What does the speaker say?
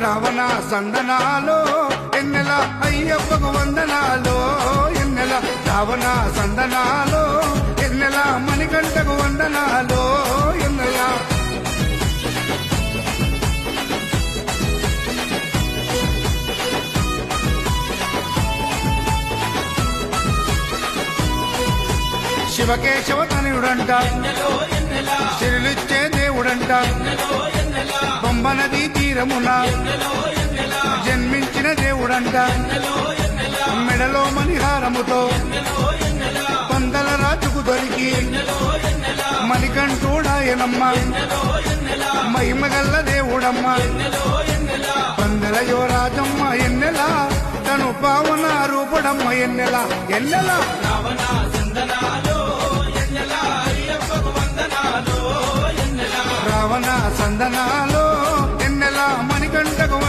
రావణ సందనాలో ఎన్నెల అయ్యప్పకు వందనాలో ఎన్నెల రావణ సందనాలో ఎన్నెల మణికంఠకు వందనాలో ఎన్నెల శివకేశవ తనయుడంట సిరులిచ్చే దేవుడంట పంబ నదీ తీరమున జన్మించిన దేవుడంట మెడలో మణిహారముతో పందల రాజుకు దొరికి మణికంఠుడాయనమ్మ మహిమగల్ల దేవుడమ్మ పందల యువరాజమ్మ ఎన్నెల తను పావన రూపడమ్మ ఎన్నెల ఎన్నెల రావణ సందనాలో ఎన్నెల మణికంఠకు